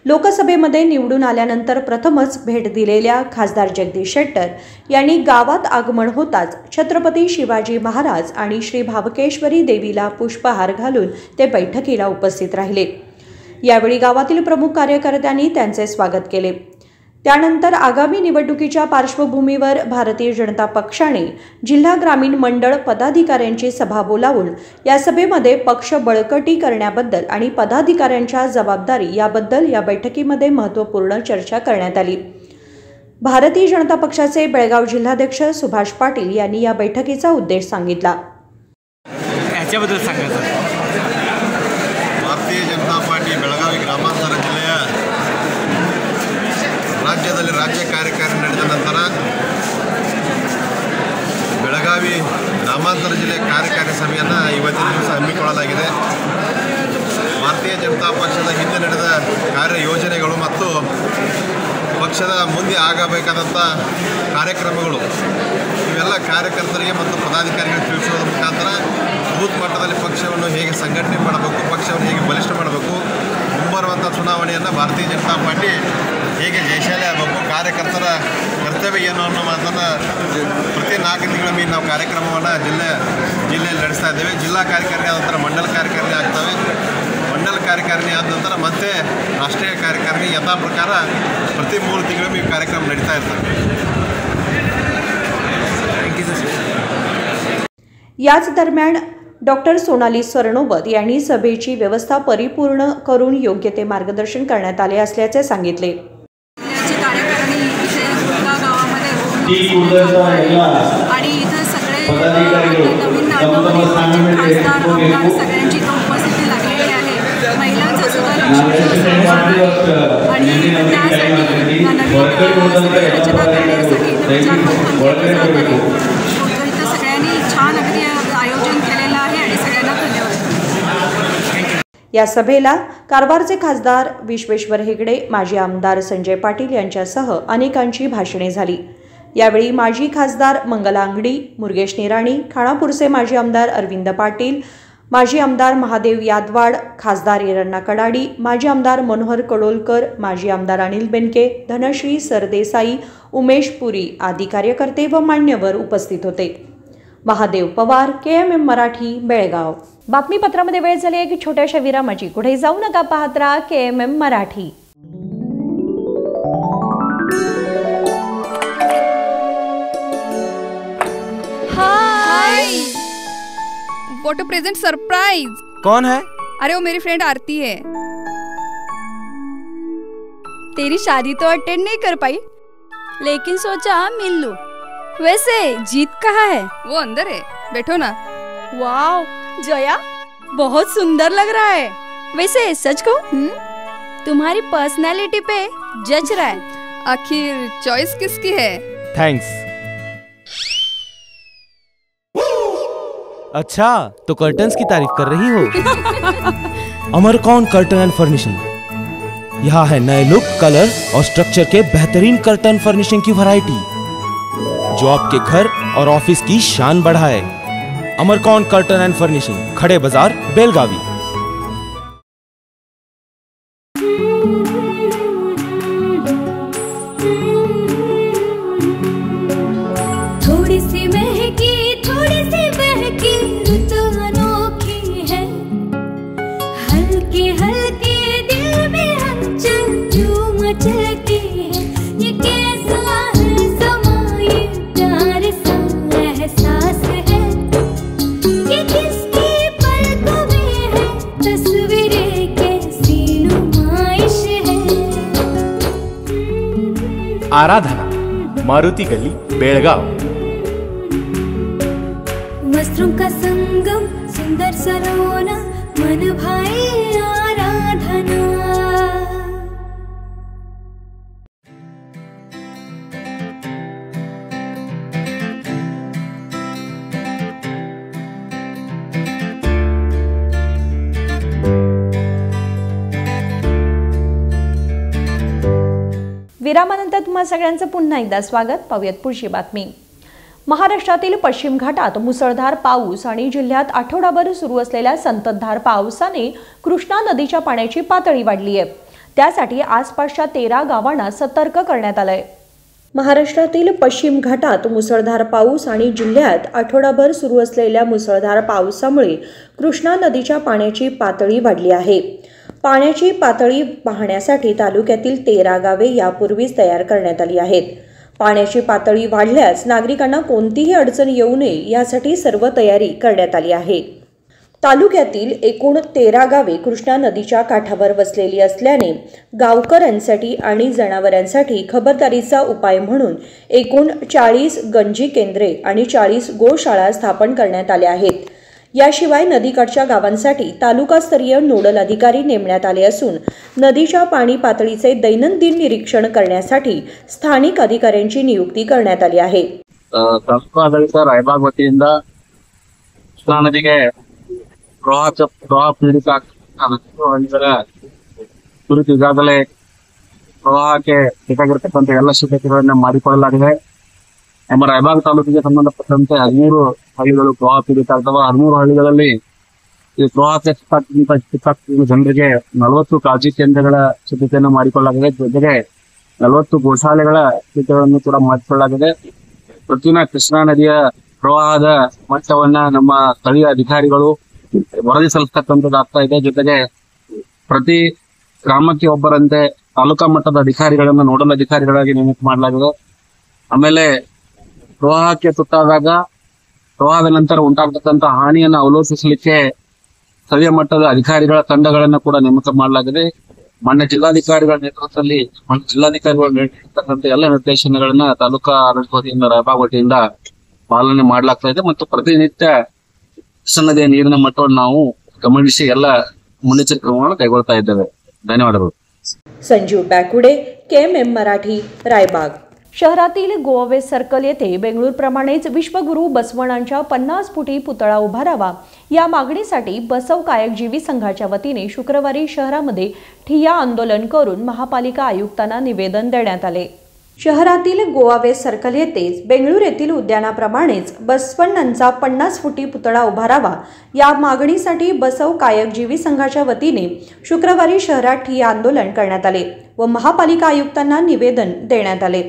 लोकसभेमध्ये निवडून आल्यानंतर प्रथमच भेट दिलेल्या खासदार जगदीश शेट्टर यांनी गावात आगमन होताच छत्रपती शिवाजी महाराज आणि श्री भावकेश्वरी देवीला पुष्पहार घालून ते बैठकीला उपस्थित राहिले. यावेळी गावातील प्रमुख कार्यकर्त्यांनी त्यांचे स्वागत केले. त्यानंतर आगामी निवडणुकीच्या पार्श्वभूमीवर भारतीय जनता पक्षाने जिल्हा ग्रामीण मंडळ पदाधिकाऱ्यांची सभा बोलावून या सभेमध्ये पक्ष बळकटी करण्याबद्दल आणि पदाधिकाऱ्यांच्या जबाबदारी याबद्दल या बैठकीमध्ये महत्त्वपूर्ण चर्चा करण्यात आली. भारतीय जनता पक्षाचे बेळगाव जिल्हाध्यक्ष सुभाष पाटील यांनी या बैठकीचा उद्देश सांगितला.
याच्याबद्दल सांगायचं ಭಾರತೀಯ ಜನತಾ ಪಾರ್ಟಿ ಬೆಳಗಾವಿ ಗ್ರಾಮಾಂತರ ಜಿಲ್ಲೆಯ ರಾಜ್ಯದಲ್ಲಿ ರಾಜ್ಯ ಕಾರ್ಯಕಾರಿಣಿ ನಡೆದ ನಂತರ ಬೆಳಗಾವಿ ಗ್ರಾಮಾಂತರ ಜಿಲ್ಲೆ ಕಾರ್ಯಕಾರಿ ಸಭೆಯನ್ನು ಇವತ್ತಿನ ದಿವಸ ಹಮ್ಮಿಕೊಳ್ಳಲಾಗಿದೆ. ಭಾರತೀಯ ಜನತಾ ಪಕ್ಷದ ಹಿಂದೆ ನಡೆದ ಕಾರ್ಯಯೋಜನೆಗಳು ಮತ್ತು ಪಕ್ಷದ ಮುಂದೆ ಆಗಬೇಕಾದಂಥ ಕಾರ್ಯಕ್ರಮಗಳು ಇವೆಲ್ಲ ಕಾರ್ಯಕರ್ತರಿಗೆ ಮತ್ತು ಪದಾಧಿಕಾರಿಗಳಿಗೆ ತಿಳಿಸುವುದರ ಮುಖಾಂತರ ಬೂತ್ ಮಟ್ಟದಲ್ಲಿ ಪಕ್ಷವನ್ನು ಹೇಗೆ ಸಂಘಟನೆ ಮಾಡಬೇಕು, ಪಕ್ಷವನ್ನು ಹೇಗೆ ಬಲಿಷ್ಠ ಮಾಡಬೇಕು, ಮುಂಬರುವಂಥ ಚುನಾವಣೆಯನ್ನು ಭಾರತೀಯ ಜನತಾ ಪಾರ್ಟಿ ಹೇಗೆ ಜಯಶಾಲಿ ಆಗಬೇಕು, ಕಾರ್ಯಕರ್ತರ ಕರ್ತವ್ಯ ಏನು ಅನ್ನೋ ಮಾತನ್ನು ಪ್ರತಿ 4 ತಿಂಗಳ ಮೇಲೆ ನಾವು ಕಾರ್ಯಕ್ರಮವನ್ನು ಜಿಲ್ಲೆಯಲ್ಲಿ ನಡೆಸ್ತಾ ಇದ್ದೇವೆ. ಜಿಲ್ಲಾ ಕಾರ್ಯಕಾರಿಣಿ ಆದ ನಂತರ ಮಂಡಲ ಕಾರ್ಯಕಾರಿಣಿ ಆಗ್ತವೆ. ಮಂಡಲ ಕಾರ್ಯಕಾರಿಣಿ ಆದ ನಂತರ ಮತ್ತೆ ರಾಷ್ಟ್ರೀಯ ಕಾರ್ಯಕಾರಿಣಿ ಯಥಾ ಪ್ರಕಾರ ಪ್ರತಿ 3 ತಿಂಗಳು ಈ ಕಾರ್ಯಕ್ರಮ ನಡೀತಾ ಇರ್ತವೆ.
याच दरम्यान डॉक्टर सोनाली सरनोबत यांनी सभेची व्यवस्था परिपूर्ण करून योग्य ते मार्गदर्शन करण्यात आले असल्याचे सांगितले.
आणि इथं सगळे नवीन खासदार आमदार सगळ्यांची उपस्थिती लागलेली आहे. महिलांचा सुद्धा आणि त्यासाठी नवीन रचना करण्यासाठी विचार मंथन केलं जात आहे. इथं सगळ्यांनी छान अगदी आयोजन केलेलं आहे आणि सगळ्यांना धन्यवाद.
या सभेला कारवारचे खासदार विश्वेश्वर हेगडे, माजी आमदार संजय पाटील यांच्यासह अनेकांची भाषणे झाली. यावेळी माजी खासदार मंगला अंगडी, मुरगेश निराणी, खानापूरचे माजी आमदार अरविंद पाटील, माजी आमदार महादेव यादवाड, खासदार येरण्णा कडाडी, माजी आमदार मनोहर कडोलकर, माजी आमदार अनिल बेनके, धनश्री सरदेसाई, उमेश पुरी आदी कार्यकर्ते व मान्यवर उपस्थित होते. महादेव पवार, KMM मराठी, बेळगाव. बातमीपत्रामध्ये वेळ झाली एक छोट्याशा विरामाची. कुठे जाऊ नका, पाहत राहा KMM Marathi.
Hi, what a present surprise.
कौन है?
अरे वो मेरी फ्रेंड आरती है.
तेरी शादी तो अटेंड नहीं कर पाई, लेकिन सोचा मिल लूं. वैसे जीत कहाँ है?
वो अंदर है, बैठो ना.
वाव जया, बहुत सुंदर लग रहा है. वैसे सच कहूं, तुम्हारी पर्सनालिटी पे जज रहा है.
आखिर चॉइस किसकी है?
थैंक्स. अच्छा, तो कर्टन्स की तारीफ कर रही हो. अमरकौन कर्टन एंड फर्निशिंग. यहाँ है नए लुक, कलर और स्ट्रक्चर के बेहतरीन कर्टन फर्निशिंग की वैरायटी जो आपके घर और ऑफिस की शान बढ़ाए. अमरकौन कर्टन एंड फर्निशिंग, खड़े बाजार, बेलगावी.
थोड़ी सी महकी, थोड़ी सी बहकी, ऋतु अनोखी है. हल्के हल्के दिल में हलचल जो मचलती है. ये कैसा है समा, ये प्यार सा एहसास है. ये किसकी पलकों में है, तस्वीरें कैसी नुमाइश है.
आराधना, मारुति गली, बेळगाव.
वस्त्रों का संगम, सुंदर सलोना, मन भाई आराधना.
विरामानंतर तुम्हा सगळ्यांचं पुन्हा एकदा स्वागत. पाहूयात पुढची बातमी. महाराष्ट्रातील पश्चिम घाटात मुसळधार पाऊस आणि जिल्ह्यात आठवडाभर सुरू असलेल्या संततधार पावसाने कृष्णा नदीच्या पाण्याची पातळी वाढली आहे. त्यासाठी आसपासच्या 13 गावांना सतर्क करण्यात आलंय. महाराष्ट्रातील पश्चिम घाटात मुसळधार पाऊस आणि जिल्ह्यात आठवडाभर सुरू असलेल्या मुसळधार पावसामुळे कृष्णा नदीच्या पाण्याची पातळी वाढली आहे. पाण्याची पातळी पाहण्यासाठी तालुक्यातील 13 गावे यापूर्वीच तयार करण्यात आली आहेत. पाण्याची पातळी वाढल्यास नागरिकांना कोणतीही अडचण येऊ नये यासाठी सर्व तयारी करण्यात आली आहे. तालुक्यातील एकूण 13 गावे कृष्णा नदीच्या काठावर वसलेली असल्याने गावकऱ्यांसाठी आणि जनावरांसाठी खबरदारीचा उपाय म्हणून एकूण 40 गंजी केंद्रे आणि 40 गोशाळा स्थापन करण्यात आल्या आहेत. याशिवाय नदीकाठच्या गावांसाठी तालुकास्तरीय नोडल अधिकारी नेमण्यात आले असून नदीच्या पाणी पातळीचे दैनंदिन निरीक्षण करण्यासाठी स्थानिक अधिकाऱ्यांची नियुक्ती करण्यात आली आहे.
ತಾಲೂಕು ಆಡಳಿತ ರಾಯಬಾಗ್ ವತಿಯಿಂದ ಕೃಷ್ಣಾ ನದಿಗೆ ಪ್ರವಾಹ ಪೀಡಿತ ಹಳ್ಳಿಗಳ ಕುರಿತು ಈಗಾಗಲೇ ಪ್ರವಾಹಕ್ಕೆ ಬೇಕಾಗಿರತಕ್ಕಂಥ ಎಲ್ಲ ಸಿದ್ಧತೆಗಳನ್ನ ಮಾಡಿಕೊಳ್ಳಲಾಗಿದೆ. ನಮ್ಮ ರಾಯಬಾಗ್ ತಾಲೂಕಿಗೆ ಸಂಬಂಧಪಟ್ಟಂತೆ 13 ಹಳ್ಳಿಗಳು ಪ್ರವಾಹ ಪೀಡಿತ ಅಥವಾ 13 ಹಳ್ಳಿಗಳಲ್ಲಿ ಈ ಪ್ರವಾಹಕ್ಕೆ ಸಿಕ್ಕಾಗ್ತಿರುವ ಜನರಿಗೆ 40 ಕಾಳಜಿ ಕೇಂದ್ರಗಳ ಸಿದ್ಧತೆಯನ್ನು ಮಾಡಿಕೊಳ್ಳಲಾಗಿದೆ. ಜೊತೆಗೆ 40 ಗೋಶಾಲೆಗಳ ಸಿದ್ಧತೆಗಳನ್ನು ಕೂಡ ಮಾಡಿಕೊಳ್ಳಲಾಗಿದೆ. ಪ್ರತಿದಿನ ಕೃಷ್ಣಾ ನದಿಯ ಪ್ರವಾಹದ ಮಟ್ಟವನ್ನ ನಮ್ಮ ಸ್ಥಳೀಯ ಅಧಿಕಾರಿಗಳು ವರದಿ ಸಲ್ಲಿಸತಕ್ಕಂಥದ್ದು ಆಗ್ತಾ ಇದೆ. ಜೊತೆಗೆ ಪ್ರತಿ ಗ್ರಾಮಕ್ಕೆ ಒಬ್ಬರಂತೆ ತಾಲೂಕಾ ಮಟ್ಟದ ಅಧಿಕಾರಿಗಳನ್ನ ನೋಡಲ್ ಅಧಿಕಾರಿಗಳಾಗಿ ನೇಮಕ ಮಾಡಲಾಗಿದೆ. ಆಮೇಲೆ ಪ್ರವಾಹಕ್ಕೆ ತುತ್ತಾದಾಗ ಪ್ರವಾಹದ ನಂತರ ಉಂಟಾಗತಕ್ಕಂತ ಹಾನಿಯನ್ನು ಅವಲೋಕಿಸಲಿಕ್ಕೆ ಸ್ಥಳೀಯ ಮಟ್ಟದ ಅಧಿಕಾರಿಗಳ ತಂಡಗಳನ್ನ ಕೂಡ ನೇಮಕ ಮಾಡಲಾಗಿದೆ. ಮಾನ್ಯ ಜಿಲ್ಲಾಧಿಕಾರಿಗಳ ನೇತೃತ್ವದಲ್ಲಿ ಜಿಲ್ಲಾಧಿಕಾರಿಗಳು ನೀಡಿರ್ತಕ್ಕಂಥ ಎಲ್ಲ ನಿರ್ದೇಶನಗಳನ್ನ ತಾಲೂಕಾ ಆಡಳಿತ ವತಿಯಿಂದ ರಾಯಬಾಗ್ ವತಿಯಿಂದ ಪಾಲನೆ ಮಾಡಲಾಗ್ತಾ ಇದೆ ಮತ್ತು ಪ್ರತಿನಿತ್ಯ ನದಿಯ ನೀರಿನ ಮಟ್ಟವನ್ನು ನಾವು ಗಮನಿಸಿ ಎಲ್ಲ ಮುನ್ನೆಚ್ಚರಿಕೆ ಕ್ರಮಗಳನ್ನು ಕೈಗೊಳ್ತಾ ಇದ್ದೇವೆ. ಧನ್ಯವಾದಗಳು.
संजीव बॅकुडे, KMM मराठी, रायबाग. शहरातील गोवावे सर्कल येथे बेंगळूरप्रमाणेच विश्वगुरू बसवण्णांच्या 50 फुटी पुतळा उभारावा या मागणीसाठी बसव कायकजीवी संघाच्या वतीने शुक्रवारी शहरामध्ये ठिय्या आंदोलन करून महापालिका आयुक्तांना निवेदन देण्यात आले. शहरातील गोवावे सर्कल येथेच बेंगळूर येथील उद्यानाप्रमाणेच बसवण्णांचा 50 फुटी पुतळा उभारावा या मागणीसाठी बसव कायकजीवी संघाच्या वतीने शुक्रवारी शहरात ठिय्या आंदोलन करण्यात आले व महापालिका आयुक्तांना निवेदन देण्यात आले.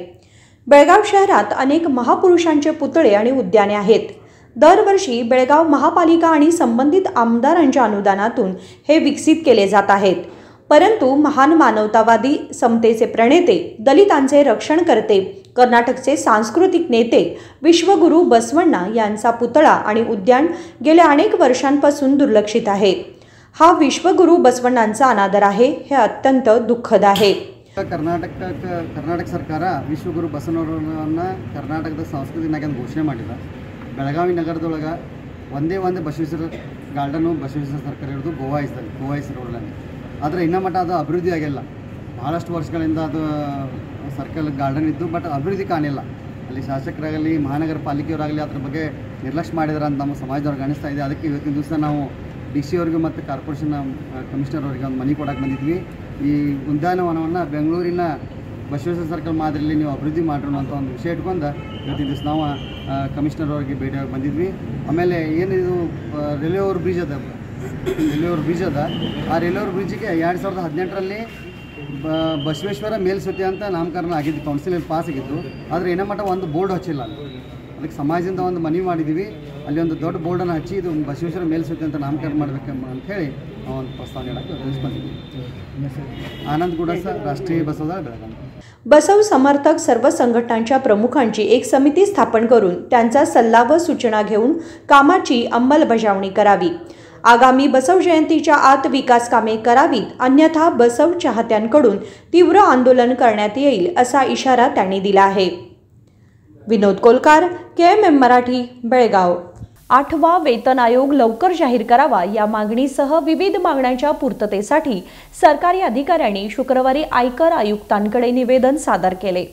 बेळगाव शहरात अनेक महापुरुषांचे पुतळे आणि उद्याने आहेत. दरवर्षी बेळगाव महापालिका आणि संबंधित आमदारांच्या अनुदानातून हे विकसित केले जात आहेत. परंतु महान मानवतावादी, समतेचे प्रणेते, दलितांचे रक्षण करते, कर्नाटकचे सांस्कृतिक नेते विश्वगुरू बसवण्णा यांचा पुतळा आणि उद्यान गेल्या अनेक वर्षांपासून दुर्लक्षित आहे. हा विश्वगुरू बसवण्णांचा अनादर आहे. हे अत्यंत दुःखद आहे.
ಕರ್ನಾಟಕ ಸರ್ಕಾರ ವಿಶ್ವಗುರು ಬಸವಣ್ಣನವರನ್ನ ಕರ್ನಾಟಕದ ಸಂಸ್ಕೃತಿ ನಾಯಕ ಘೋಷಣೆ ಮಾಡಿಲ್ಲ. ಬೆಳಗಾವಿ ನಗರದೊಳಗೆ ಒಂದೇ ಒಂದು ಬಸವೇಶ್ವರ ಗಾರ್ಡನು ಬಸವೇಶ್ವರ ಸರ್ಕಾರ ಇರೋದು ಗೋವಾಯಿಸ್ ರೋಡಲ್ಲಿ. ಆದರೆ ಇನ್ನೂ ಮಟ್ಟ ಅದು ಅಭಿವೃದ್ಧಿ ಆಗಿಲ್ಲ. ಭಾಳಷ್ಟು ವರ್ಷಗಳಿಂದ ಅದು ಸರ್ಕಲ್ ಗಾರ್ಡನ್ ಇದ್ದು ಬಟ್ ಅಭಿವೃದ್ಧಿ ಕಾಣಿಲ್ಲ. ಅಲ್ಲಿ ಶಾಸಕರಾಗಲಿ ಮಹಾನಗರ ಪಾಲಿಕೆಯವರಾಗಲಿ ಅದ್ರ ಬಗ್ಗೆ ನಿರ್ಲಕ್ಷ್ಯ ಮಾಡಿದಾರೆ ಅಂತ ನಮ್ಮ ಸಮಾಜದವ್ರಿಗೆ ಅನಿಸ್ತಾ ಇದೆ. ಅದಕ್ಕೆ ಇವತ್ತಿನ ದಿವಸ ನಾವು DC ಅವರಿಗೆ ಮತ್ತು ಕಾರ್ಪೊರೇಷನ್ ಕಮಿಷನರ್ ಅವರಿಗೆ ಒಂದು ಮನೆ ಕೊಡಕ್ಕೆ ಬಂದಿದ್ವಿ. ಈ ಉದ್ಯಾನವನವನ್ನು ಬೆಂಗಳೂರಿನ ಬಸವೇಶ್ವರ ಸರ್ಕಲ್ ಮಾದರಿಯಲ್ಲಿ ನೀವು ಅಭಿವೃದ್ಧಿ ಮಾಡಿರೋ ಅಂತ ಒಂದು ವಿಷಯ ಇಟ್ಕೊಂಡು ಇವತ್ತಿನ ದಿವಸ ನಾವು ಕಮಿಷನರ್ ಅವರಿಗೆ ಭೇಟಿಯಾಗಿ ಬಂದಿದ್ವಿ. ಆಮೇಲೆ ಏನಿದು ರೈಲ್ವೆ ಓವರ್ ಬ್ರಿಡ್ಜ್ ಅದ ಆ ರೈಲ್ವೆ ಓವರ್ ಬ್ರಿಡ್ಜಿಗೆ 2018ರಲ್ಲಿ ಬಸವೇಶ್ವರ ಮೇಲ್ಸತಿ ಅಂತ ನಾಮಕರಣ ಆಗಿದ್ದು, ಕೌನ್ಸಿಲಲ್ಲಿ ಪಾಸ್ ಆಗಿತ್ತು. ಆದರೆ ಏನೋ ಮಟ್ಟ ಒಂದು ಬೋರ್ಡ್ ಹಚ್ಚಿಲ್ಲ. ಅದಕ್ಕೆ ಸಮಾಜದಿಂದ ಒಂದು ಮನವಿ ಮಾಡಿದ್ದೀವಿ. ಅಲ್ಲಿ ಒಂದು ದೊಡ್ಡ ಬೋರ್ಡನ್ನು ಹಚ್ಚಿ ಇದು ಬಸವೇಶ್ವರ ಮೇಲ್ಸತಿ ಅಂತ ನಾಮಕರಣ ಮಾಡಬೇಕೆಂಬ ಅಂಥೇಳಿ ನಾವು ಒಂದು ಪ್ರಸ್ತಾವ ನೀಡಕ್ಕೆ ತಿಳಿಸ್ಬಂದಿದ್ದೀವಿ. आनंद गुडासा, राष्ट्रीय बसवदळ बेळगाव.
बसव समर्थक सर्व संघटनांच्या प्रमुखांची एक समिती स्थापन करून त्यांचा सल्ला व सूचना घेऊन कामाची अंमलबजावणी करावी. आगामी बसव जयंतीच्या आत विकास कामे करावीत, अन्यथा बसव चाहत्यांकडून तीव्र आंदोलन करण्यात येईल असा इशारा त्यांनी दिला आहे. विनोद कोलकार, KMM मराठी, बेळगाव. 8वा वेतन आयोग लवकर जाहीर करावा या मागणीसह विविध मागण्यांच्या पूर्ततेसाठी सरकारी अधिकाऱ्यांनी शुक्रवारी आयकर आयुक्तांकडे निवेदन सादर केले.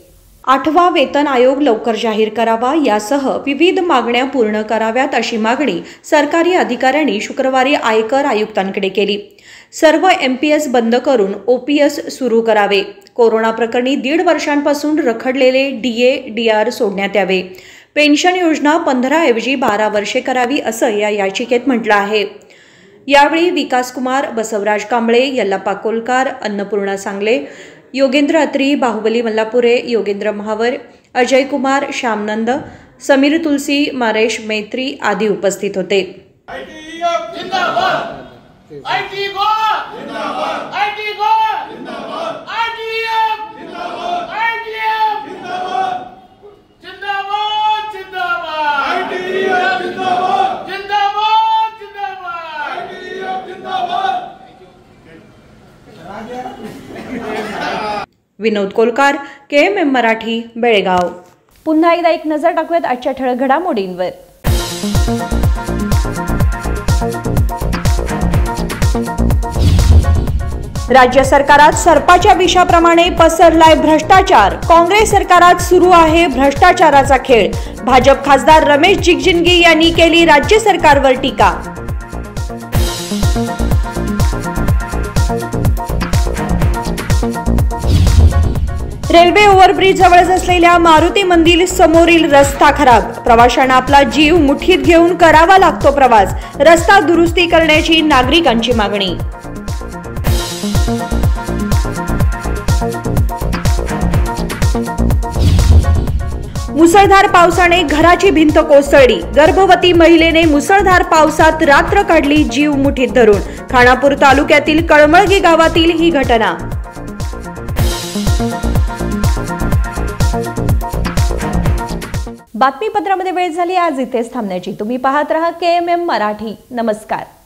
8वा वेतन आयोग लवकर जाहीर करावा यासह विविध मागण्या पूर्ण कराव्यात अशी मागणी सरकारी अधिकाऱ्यांनी शुक्रवारी आयकर आयुक्तांकडे केली. सर्व MPS बंद करून OPS सुरू करावे. कोरोना प्रकरणी 1.5 वर्षांपासून रखडलेले DA, DR सोडण्यात यावे. पेन्शन योजना 15 ऐवजी 12 वर्षे करावी असं या याचिकेत म्हटलं आहे. यावेळी विकास कुमार, बसवराज कांबळे, यल्लाप्पा कोलकार, अन्नपूर्णा सांगले, योगेंद्र अत्री, बाहुबली मल्लापुरे, योगेंद्र महावर, अजय कुमार, श्यामनंद, समीर तुलसी, मारेश मैत्री आदी उपस्थित होते. विनोद कोलकार, KMM मराठी, बेळगाव. पुन्हा एकदा एक नजर टाकूयात आजच्या ठळक घडामोडींवर. राज्य सरकारात सर्पाच्या विषाप्रमाणे पसरलाय भ्रष्टाचार. काँग्रेस सरकारात सुरू आहे भ्रष्टाचाराचा खेळ. भाजप खासदार रमेश जिगजिणगी यांनी केली राज्य सरकारवर टीका. रेल्वे ओव्हरब्रिज जवळच असलेल्या मारुती मंदिर समोरील रस्ता खराब. प्रवाशांना आपला जीव मुठीत घेऊन करावा लागतो प्रवास. रस्ता दुरुस्ती करण्याची नागरिकांची मागणी. मुसळधार पावसाने घराची भिंत कोसळली. गर्भवती महिलेने मुसळधार पावसात रात्र काढली, जीव मुठीत धरून. खानापूर तालुक्यातील कळमळगी गावातील ही घटना. बातमीपत्रामध्ये वेळ झाली आज इथेच थांबण्याची. तुम्ही पाहत रहा KMM मराठी. नमस्कार.